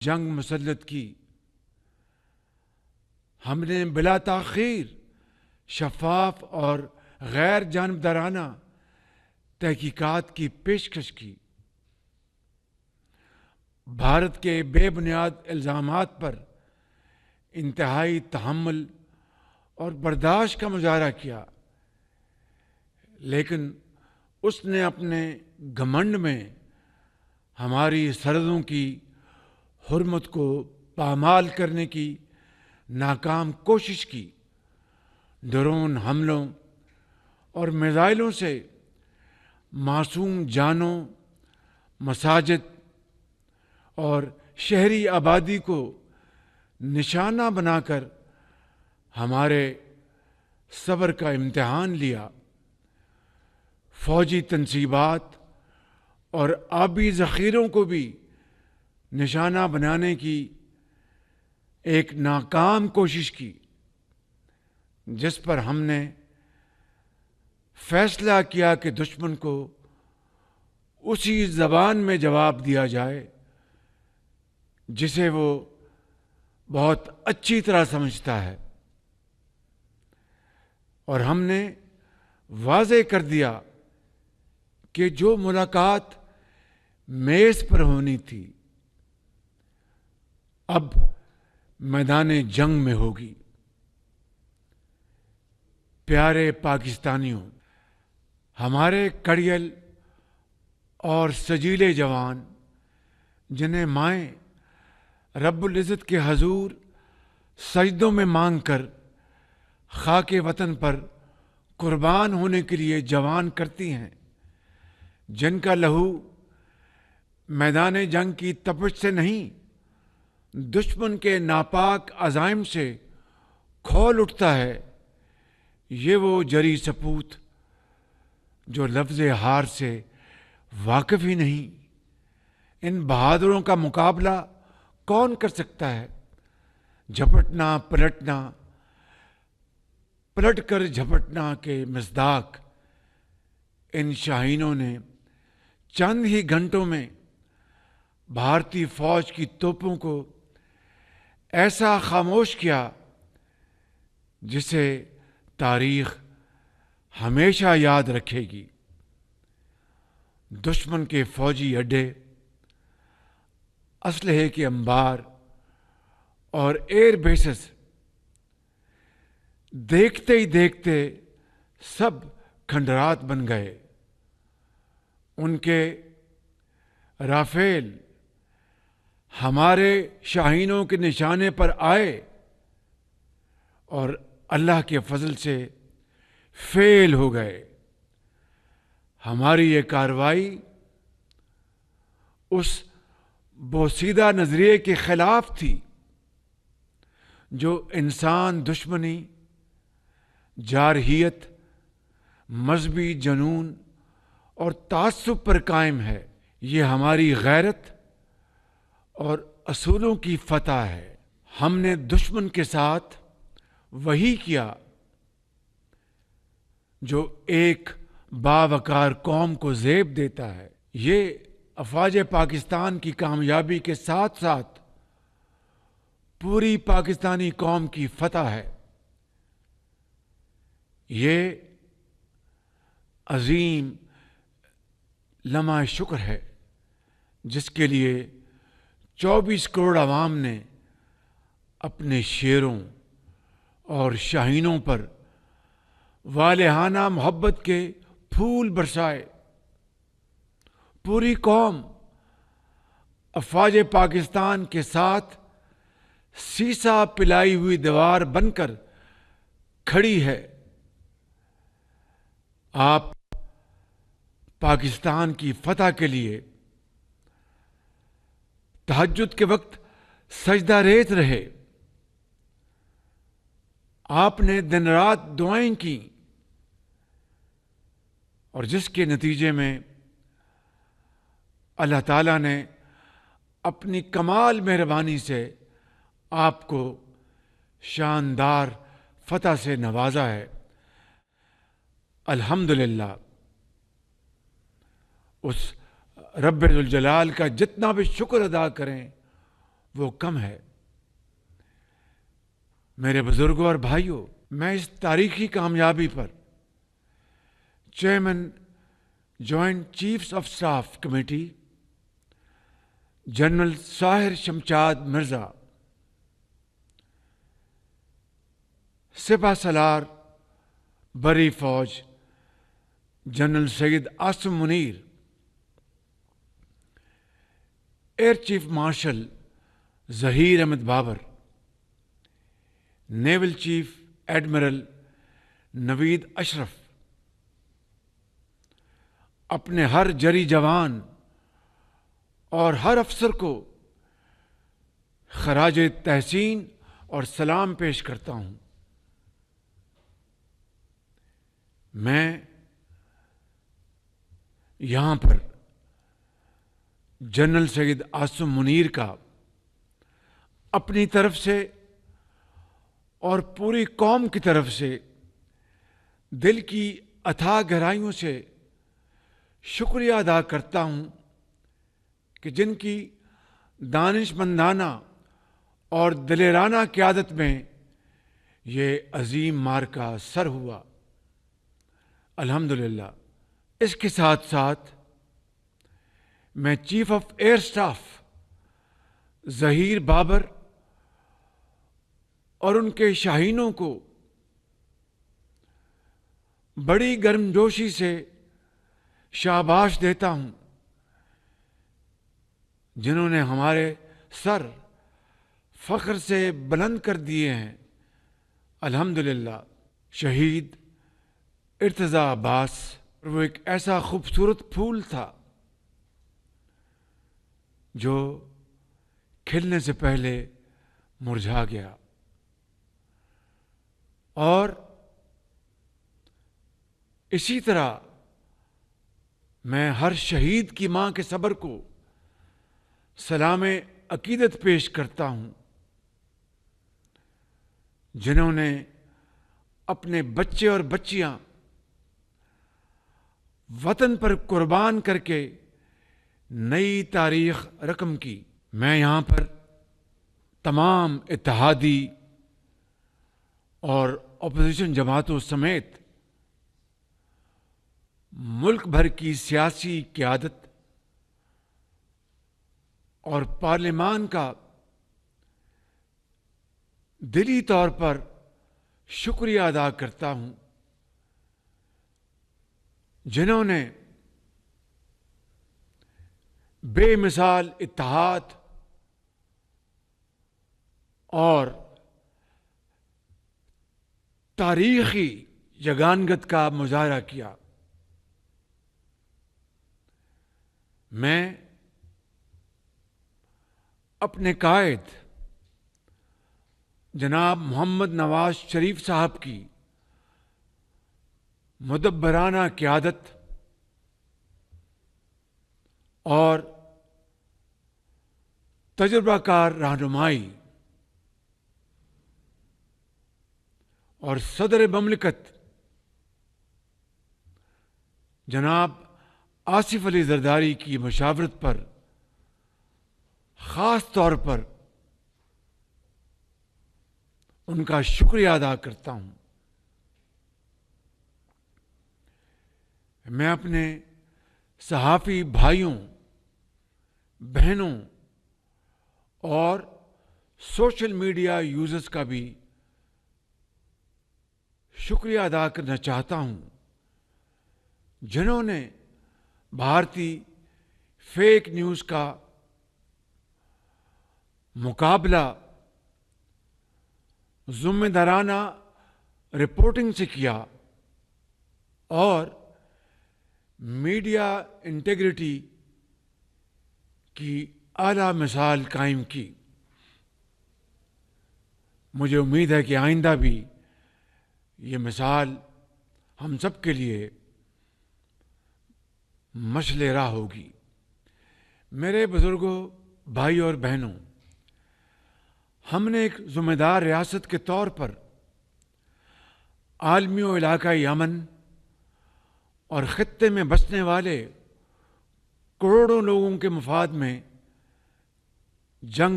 جنگ مسلط کی، ہم نے بلا تاخیر شفاف اور غیر جانبدارانہ تحقیقات کی پیشکش کی۔ بھارت کے بے بنیاد الزامات پر انتہائی تحمل اور برداشت کا مظاہرہ کیا، لیکن اس نے اپنے گھمنڈ میں ہماری سرحدوں کی حرمت کو پامال کرنے کی ناکام کوشش کی۔ ڈرون حملوں اور میزائلوں سے معصوم جانوں، مساجد اور شہری آبادی کو نشانہ بنا کر ہمارے صبر کا امتحان لیا۔ فوجی تنصیبات اور آبی ذخیروں کو بھی نشانہ بنانے کی ایک ناکام کوشش کی، جس پر ہم نے فیصلہ کیا کہ دشمن کو اسی زبان میں جواب دیا جائے جسے وہ بہت اچھی طرح سمجھتا ہے، اور ہم نے واضح کر دیا کہ جو ملاقات میز پر ہونی تھی اب میدان جنگ میں ہوگی۔ پیارے پاکستانیوں، ہمارے کڑیل اور سجیلے جوان جنہیں مائیں رب العزت کے حضور سجدوں میں مانگ کر خاک وطن پر قربان ہونے کے لیے جوان کرتی ہیں، جن کا لہو میدان جنگ کی تپش سے نہیں، دشمن کے ناپاک عزائم سے کھول اٹھتا ہے، یہ وہ جری سپوت جو لفظ ہار سے واقف ہی نہیں۔ ان بہادروں کا مقابلہ کون کر سکتا ہے؟ جھپٹنا پلٹنا، پلٹ کر جھپٹنا کے مصداق ان شاہینوں نے چند ہی گھنٹوں میں بھارتی فوج کی توپوں کو ایسا خاموش کیا جسے تاریخ ہمیشہ یاد رکھے گی۔ دشمن کے فوجی اڈے، اسلحے کے انبار اور ایئر بیسز دیکھتے ہی دیکھتے سب کھنڈرات بن گئے۔ ان کے رافیل ہمارے شاہینوں کے نشانے پر آئے اور اللہ کے فضل سے فیل ہو گئے۔ ہماری یہ کارروائی اس بوسیدہ نظریے کے خلاف تھی جو انسان دشمنی، جارحیت، مذہبی جنون اور تعصب پر قائم ہے۔ یہ ہماری غیرت اور اصولوں کی فتح ہے۔ ہم نے دشمن کے ساتھ وہی کیا جو ایک باوقار قوم کو زیب دیتا ہے۔ یہ افواج پاکستان کی کامیابی کے ساتھ ساتھ پوری پاکستانی قوم کی فتح ہے۔ یہ عظیم لمحہ شکر ہے جس کے لیے 24 کروڑ عوام نے اپنے شیروں اور شاہینوں پر والہانہ محبت کے پھول برسائے۔ پوری قوم افواج پاکستان کے ساتھ سیسا پلائی ہوئی دیوار بن کر کھڑی ہے۔ آپ پاکستان کی فتح کے لیے تہجد کے وقت سجدہ ریز رہے، آپ نے دن رات دعائیں کی، اور جس کے نتیجے میں اللہ تعالیٰ نے اپنی کمال مہربانی سے آپ کو شاندار فتح سے نوازا ہے۔ الحمدللہ اس رب ذوالجلال کا جتنا بھی شکر ادا کریں وہ کم ہے۔ میرے بزرگوں اور بھائیوں، میں اس تاریخی کامیابی پر chairman joint chiefs of staff committee general Sahir Shamshad Mirza, سپہ سالار بری فوج general Syed Asim Munir, air chief marshal Zaheer Ahmed Babar, naval chief admiral Naveed Ashraf, اپنے ہر جری جوان اور ہر افسر کو خراج تحسین اور سلام پیش کرتا ہوں۔ میں یہاں پر جنرل سید عاصم منیر کا اپنی طرف سے اور پوری قوم کی طرف سے دل کی اتھاہ گہرائیوں سے شکریہ ادا کرتا ہوں کہ جن کی دانش مندانہ اور دلیرانہ قیادت میں یہ عظیم معرکہ سر ہوا۔ الحمدللہ۔ اس کے ساتھ ساتھ میں chief of air staff Zaheer Babar اور ان کے شاہینوں کو بڑی گرمجوشی سے شاباش دیتا ہوں، جنہوں نے ہمارے سر فخر سے بلند کر دیے ہیں۔ الحمدللہ۔ شہید ارتضیٰ عباس، وہ ایک ایسا خوبصورت پھول تھا جو کھلنے سے پہلے مرجھا گیا، اور اسی طرح میں ہر شہید کی ماں کے صبر کو سلام عقیدت پیش کرتا ہوں، جنہوں نے اپنے بچے اور بچیاں وطن پر قربان کر کے نئی تاریخ رقم کی۔ میں یہاں پر تمام اتحادی اور اپوزیشن جماعتوں سمیت ملک بھر کی سیاسی قیادت اور پارلیمان کا دلی طور پر شکریہ ادا کرتا ہوں، جنہوں نے بے مثال اتحاد اور تاریخی یگانگت کا مظاہرہ کیا۔ میں اپنے قائد جناب محمد نواز شریف صاحب کی مدبرانہ قیادت اور تجربہ کار رہنمائی اور صدر مملکت جناب آصف علی زرداری کی مشاورت پر خاص طور پر ان کا شکریہ ادا کرتا ہوں۔ میں اپنے صحافی بھائیوں، بہنوں اور سوشل میڈیا یوزرز کا بھی شکریہ ادا کرنا چاہتا ہوں، جنہوں نے بھارتی فیک نیوز کا مقابلہ ذمہ دارانہ رپورٹنگ سے کیا اور میڈیا انٹیگریٹی کی اعلیٰ مثال قائم کی۔ مجھے امید ہے کہ آئندہ بھی یہ مثال ہم سب کے لیے مشعل راہ ہوگی۔ میرے بزرگوں، بھائیوں اور بہنوں، ہم نے ایک ذمہ دار ریاست کے طور پر عالمی و علاقائی امن اور خطے میں بسنے والے کروڑوں لوگوں کے مفاد میں جنگ